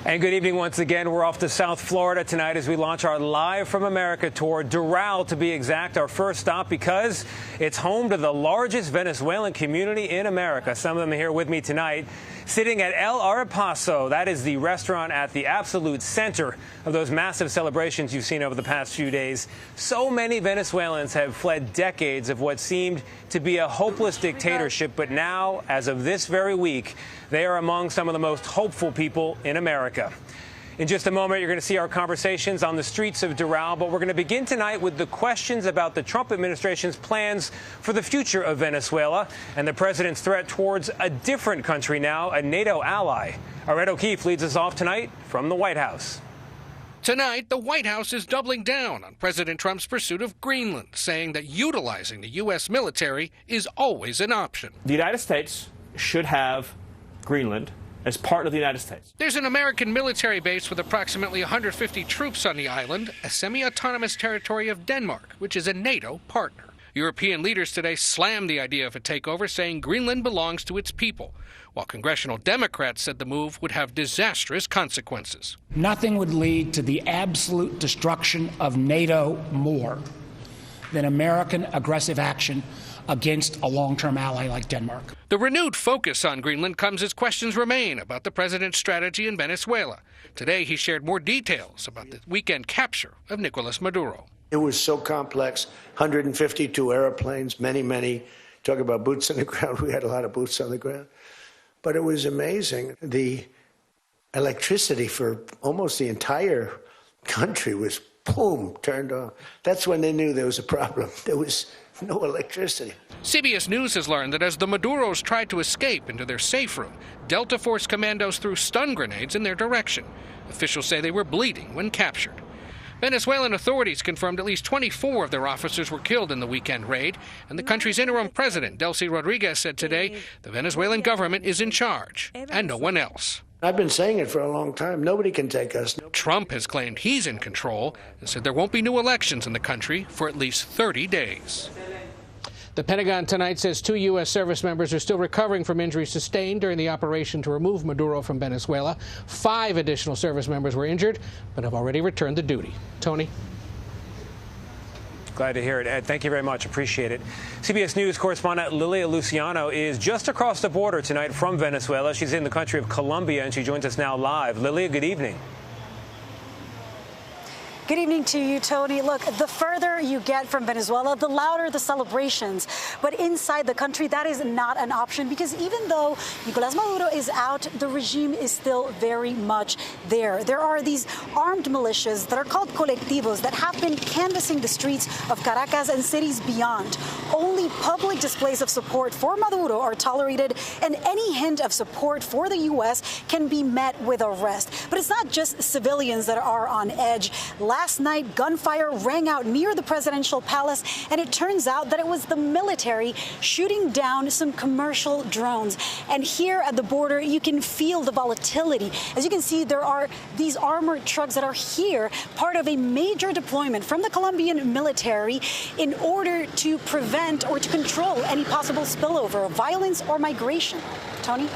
And good evening once again. We're off to South Florida tonight as we launch our Live from America tour, Doral to be exact, our first stop because it's home to the largest Venezuelan community in America. Some of them are here with me tonight, sitting at El Arapazo. That is the restaurant at the absolute center of those massive celebrations you've seen over the past few days. So many Venezuelans have fled decades of what seemed to be a hopeless dictatorship, but now, as of this very week, they are among some of the most hopeful people in America. In just a moment, you're going to see our conversations on the streets of Doral, but we're going to begin tonight with the questions about the Trump administration's plans for the future of Venezuela and the president's threat towards a different country now, a NATO ally. Our Ed O'Keefe leads us off tonight from the White House. Tonight, the White House is doubling down on President Trump's pursuit of Greenland, saying that utilizing the U.S. military is always an option. The United States should have Greenland as part of the United States. There's an American military base with approximately 150 troops on the island, a semi-autonomous territory of Denmark, which is a NATO partner. European leaders today slammed the idea of a takeover, saying Greenland belongs to its people, while congressional Democrats said the move would have disastrous consequences. Nothing would lead to the absolute destruction of NATO more than American aggressive action against a long-term ally like Denmark. The renewed focus on Greenland comes as questions remain about the president's strategy in Venezuela. Today, he shared more details about the weekend capture of Nicolas Maduro. It was so complex, 152 airplanes, many. Talk about boots on the ground. We had a lot of boots on the ground. But it was amazing. The electricity for almost the entire country was, boom, turned on. That's when they knew there was a problem. There was no electricity. CBS News has learned that as the Maduros tried to escape into their safe room, Delta Force commandos threw stun grenades in their direction. Officials say they were bleeding when captured. Venezuelan authorities confirmed at least 24 of their officers were killed in the weekend raid, and the country's interim president, Delcy Rodriguez, said today the Venezuelan government is in charge, and no one else. I've been saying it for a long time. Nobody can take us. Trump has claimed he's in control and said there won't be new elections in the country for at least 30 days. The Pentagon tonight says 2 U.S. service members are still recovering from injuries sustained during the operation to remove Maduro from Venezuela. 5 additional service members were injured, but have already returned to duty. Tony? Glad to hear it, Ed. Thank you very much. Appreciate it. CBS News correspondent Lilia Luciano is just across the border tonight from Venezuela. She's in the country of Colombia, and she joins us now live. Lilia, good evening. Good evening to you, Tony. Look, the further you get from Venezuela, the louder the celebrations. But inside the country, that is not an option, because even though Nicolas Maduro is out, the regime is still very much there. There are these armed militias that are called colectivos that have been canvassing the streets of Caracas and cities beyond. Only public displays of support for Maduro are tolerated, and any hint of support for the U.S. can be met with arrest. But it's not just civilians that are on edge. Last night, gunfire rang out near the presidential palace, and it turns out that it was the military shooting down some commercial drones. And here at the border, you can feel the volatility. As you can see, there are these armored trucks that are here, part of a major deployment from the Colombian military in order to prevent or to control any possible spillover of violence or migration. Tony?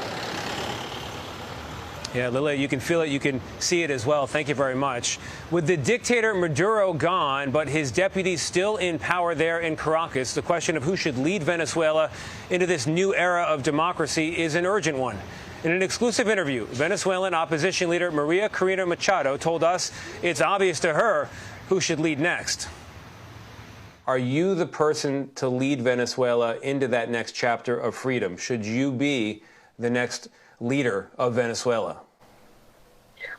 Yeah, Lilia, you can feel it. You can see it as well. Thank you very much. With the dictator Maduro gone, but his deputies still in power there in Caracas, the question of who should lead Venezuela into this new era of democracy is an urgent one. In an exclusive interview, Venezuelan opposition leader María Corina Machado told us it's obvious to her who should lead next. Are you the person to lead Venezuela into that next chapter of freedom? Should you be the next leader of Venezuela?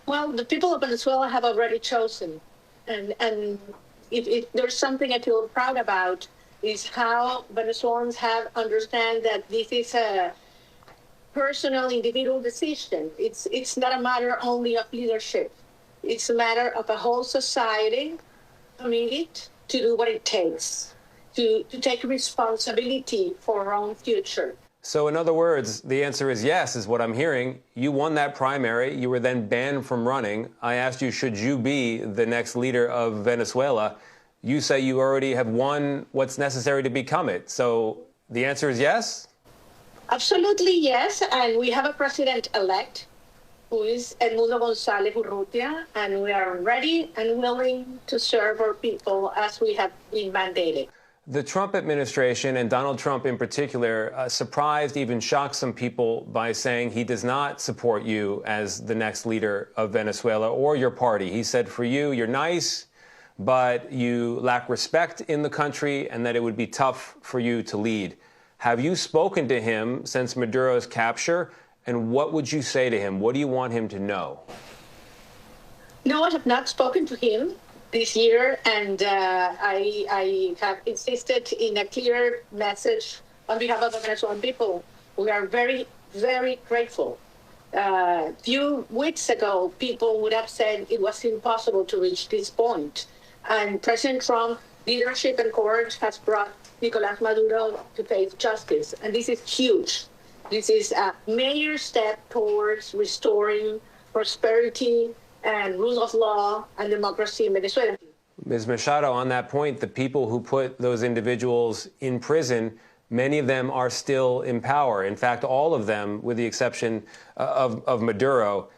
Well, the people of Venezuela have already chosen. And if there's something I feel proud about, is how Venezuelans have understand that this is a personal, individual decision. It's not a matter only of leadership. It's a matter of a whole society committed to do what it takes, to take responsibility for our own future. So in other words, the answer is yes, is what I'm hearing. You won that primary. You were then banned from running. I asked you, should you be the next leader of Venezuela? You say you already have won what's necessary to become it. So the answer is yes? Absolutely yes. And we have a president-elect who is Edmundo González Urrutia, and we are ready and willing to serve our people as we have been mandated. The Trump administration, and Donald Trump in particular, surprised, even shocked some people by saying he does not support you as the next leader of Venezuela or your party. He said, for you, you're nice, but you lack respect in the country and that it would be tough for you to lead. Have you spoken to him since Maduro's capture? And what would you say to him? What do you want him to know? No, I have not spoken to him this year, and I have insisted in a clear message on behalf of the Venezuelan people. We are very, very grateful. A few weeks ago, people would have said it was impossible to reach this point. And President Trump's leadership and courage has brought Nicolás Maduro to face justice. And this is huge. This is a major step towards restoring prosperity and rule of law and democracy in Venezuela. Ms. Machado, on that point, the people who put those individuals in prison, many of them are still in power. In fact, all of them, with the exception of Maduro.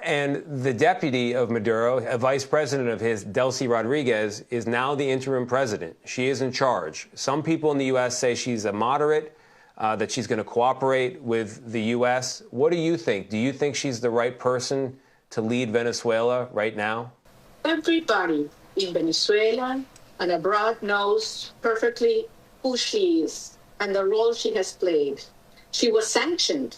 And the deputy of Maduro, a vice president of his, Delcy Rodriguez, is now the interim president. She is in charge. Some people in the U.S. say she's a moderate, that she's going to cooperate with the U.S. What do you think? Do you think she's the right person to lead Venezuela right now? Everybody in Venezuela and abroad knows perfectly who she is and the role she has played. She was sanctioned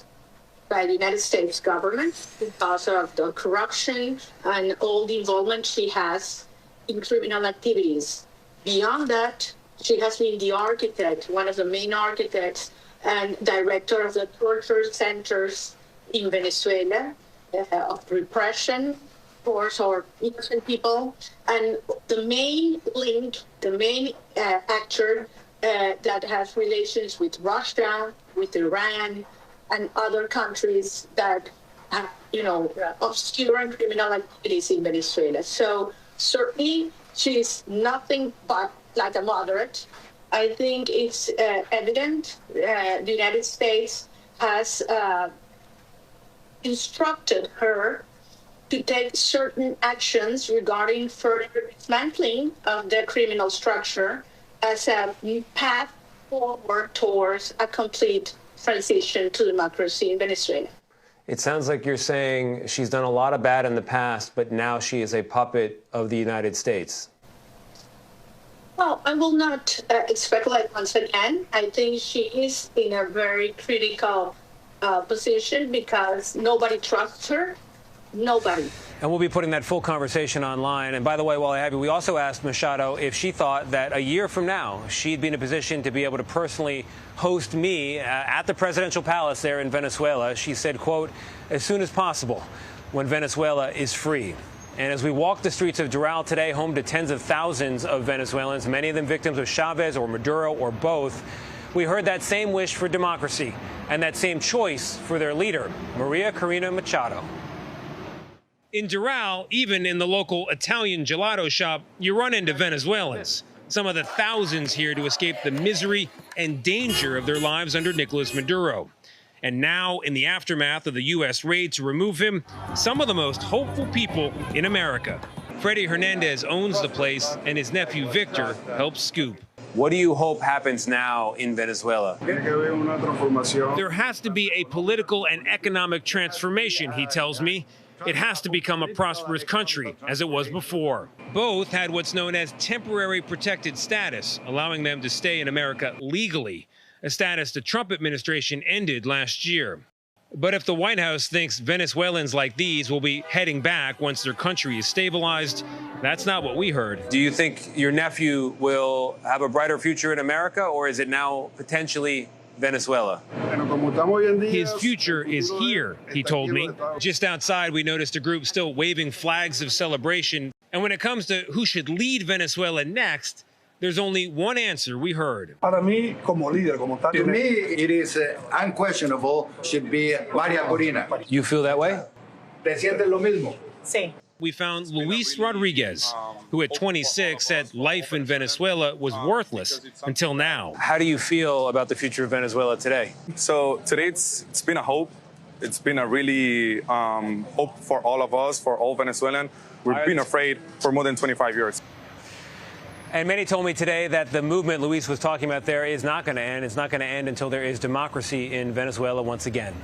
by the United States government because of the corruption and all the involvement she has in criminal activities. Beyond that, she has been the architect, one of the main architects and director of the torture centers in Venezuela, of repression towards our innocent people, and the main link, the main actor that has relations with Russia, with Iran, and other countries that have, obscure and criminal activities in Venezuela. So certainly she's nothing but like a moderate. I think it's evident the United States has instructed her to take certain actions regarding further dismantling of the criminal structure as a path forward towards a complete transition to democracy in Venezuela. It sounds like you're saying she's done a lot of bad in the past, but now she is a puppet of the United States. Well, I will not speculate once again. I think she is in a very critical position because nobody trusts her. Nobody. And we'll be putting that full conversation online. And by the way, while I have you, we also asked Machado if she thought that a year from now she'd be in a position to be able to personally host me at the presidential palace there in Venezuela. She said, quote, as soon as possible, when Venezuela is free. And as we walk the streets of Doral today, home to tens of thousands of Venezuelans, many of them victims of Chavez or Maduro or both, we heard that same wish for democracy and that same choice for their leader, María Corina Machado. In Doral, even in the local Italian gelato shop, you run into Venezuelans, some of the thousands here to escape the misery and danger of their lives under Nicolás Maduro. And now, in the aftermath of the U.S. raid to remove him, some of the most hopeful people in America. Freddie Hernandez owns the place, and his nephew Victor helps scoop. What do you hope happens now in Venezuela? There has to be a political and economic transformation, he tells me. It has to become a prosperous country, as it was before. Both had what's known as temporary protected status, allowing them to stay in America legally, a status the Trump administration ended last year. But if the White House thinks Venezuelans like these will be heading back once their country is stabilized, that's not what we heard. Do you think your nephew will have a brighter future in America, or is it now potentially Venezuela? His future is here, he told me. Just outside, we noticed a group still waving flags of celebration. And when it comes to who should lead Venezuela next, there's only one answer we heard. To me, it is unquestionable, should be María Corina. You feel that way? ¿Te sientes lo mismo? Sí. We found Luis Rodriguez, who at 26 said life in Venezuela was worthless until now. How do you feel about the future of Venezuela today? So today it's been a hope It's been a really hope for all of us, for all Venezuelan. We've been afraid for more than 25 years. And many told me today that the movement Luis was talking about there is not going to end. It's not going to end until there is democracy in Venezuela once again.